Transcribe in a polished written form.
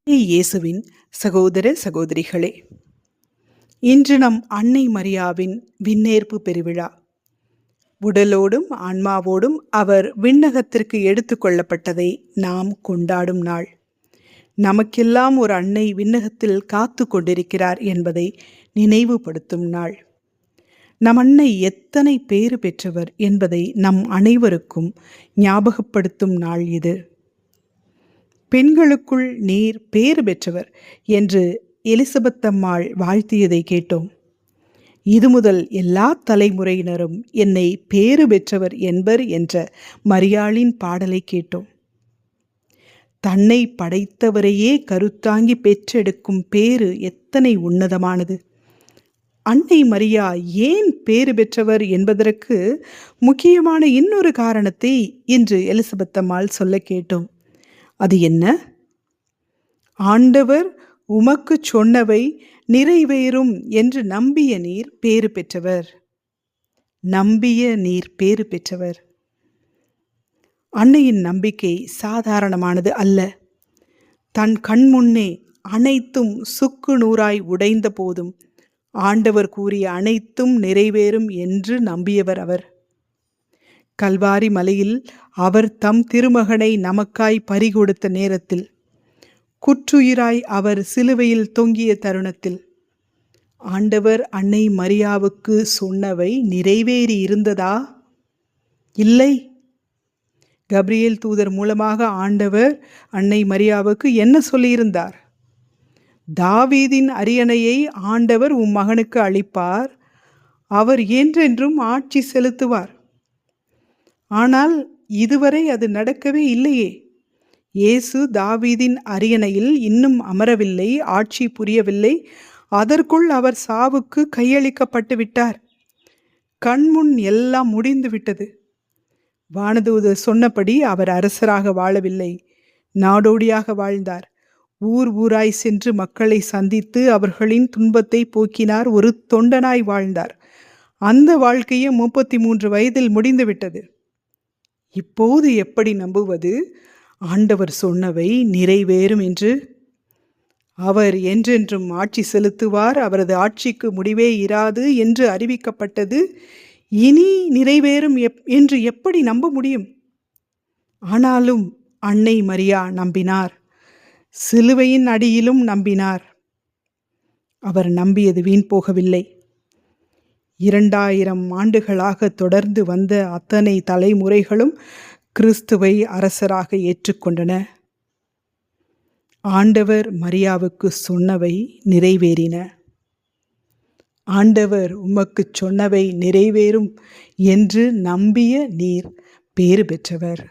இயேசுவின் சகோதர சகோதரிகளே, இன்று நம் அன்னை மரியாவின் விண்ணேற்பு பெருவிழா. உடலோடும் ஆன்மாவோடும் அவர் விண்ணகத்திற்கு எடுத்து கொள்ளப்பட்டதை நாம் கொண்டாடும் நாள். நமக்கெல்லாம் ஒரு அன்னை விண்ணகத்தில் காத்து கொண்டிருக்கிறார் என்பதை நினைவுபடுத்தும் நாள். நம் அன்னை எத்தனை பேறு பெற்றவர் என்பதை நம் அனைவருக்கும் ஞாபகப்படுத்தும் நாள் இது. பெண்களுக்குள் நீர் பேறு பெற்றவர் என்று எலிசபெத் அம்மாள் வாழ்த்தியதை கேட்டோம். இது முதல் எல்லா தலைமுறையினரும் என்னை பேறு பெற்றவர் என்பர் என்ற மரியாளின் பாடலை கேட்டோம். தன்னை படைத்தவரையே கருத்தாங்கி பெற்றெடுக்கும் பேறு எத்தனை உன்னதமானது! அன்னை மரியா ஏன் பேறு பெற்றவர் என்பதற்கு முக்கியமான இன்னொரு காரணத்தை இன்று எலிசபெத் அம்மாள் சொல்ல கேட்டோம். அது என்ன? ஆண்டவர் உமக்கு சொன்னவை நிறைவேறும் என்று நம்பிய நீர் பேறு பெற்றவர். நம்பிய நீர் பேறு பெற்றவர். அன்னையின் நம்பிக்கை சாதாரணமானது அல்ல. தன் கண்முன்னே அனைத்தும் சுக்கு நூறாய் உடைந்த போதும் ஆண்டவர் கூறிய அனைத்தும் நிறைவேறும் என்று நம்பியவர் அவர். கல்வாரி மலையில் அவர் தம் திருமகனை நமக்காய் பறிகொடுத்த நேரத்தில், குற்றுயிராய் அவர் சிலுவையில் தொங்கிய தருணத்தில் ஆண்டவர் அன்னை மரியாவுக்கு சொன்னவை நிறைவேறி இருந்ததா? இல்லை. கப்ரியேல் தூதர் மூலமாக ஆண்டவர் அன்னை மரியாவுக்கு என்ன சொல்லியிருந்தார்? தாவீதின் அரியணையை ஆண்டவர் உம் மகனுக்கு அளிப்பார், அவர் என்றென்றும் ஆட்சி செலுத்துவார். ஆனால் இதுவரை அது நடக்கவே இல்லையே. இயேசு தாவீதின் அரியணையில் இன்னும் அமரவில்லை, ஆட்சி புரியவில்லை. அதற்குள் அவர் சாவுக்கு கையளிக்கப்பட்டு விட்டார். கண்முன் எல்லாம் முடிந்து விட்டது. வானதூதர் சொன்னபடி அவர் அரசராக வாழவில்லை, நாடோடியாக வாழ்ந்தார். ஊர் ஊராய் சென்று மக்களை சந்தித்து அவர்களின் துன்பத்தை போக்கினார். ஒரு தொண்டனாய் வாழ்ந்தார். அந்த வாழ்க்கையே 33 வயதில் முடிந்துவிட்டது. இப்போது எப்படி நம்புவது ஆண்டவர் சொன்னவை நிறைவேறும் என்று? அவர் என்றென்றும் ஆட்சி செலுத்துவார், அவரது ஆட்சிக்கு முடிவே இராது என்று அறிவிக்கப்பட்டது இனி நிறைவேறும் என்று எப்படி நம்ப முடியும்? ஆனாலும் அன்னை மரியா நம்பினார். சிலுவையின் அடியிலும் நம்பினார். அவர் நம்பியது வீண் போகவில்லை. 2000 ஆண்டுகளாக தொடர்ந்து வந்த அத்தனை தலைமுறைகளும் கிறிஸ்துவை அரசராக ஏற்றுக்கொண்டன. ஆண்டவர் மரியாவுக்கு சொன்னவை நிறைவேறின. ஆண்டவர் உமக்கு சொன்னவை நிறைவேறும் என்று நம்பிய நீர் பேறு பெற்றவர்.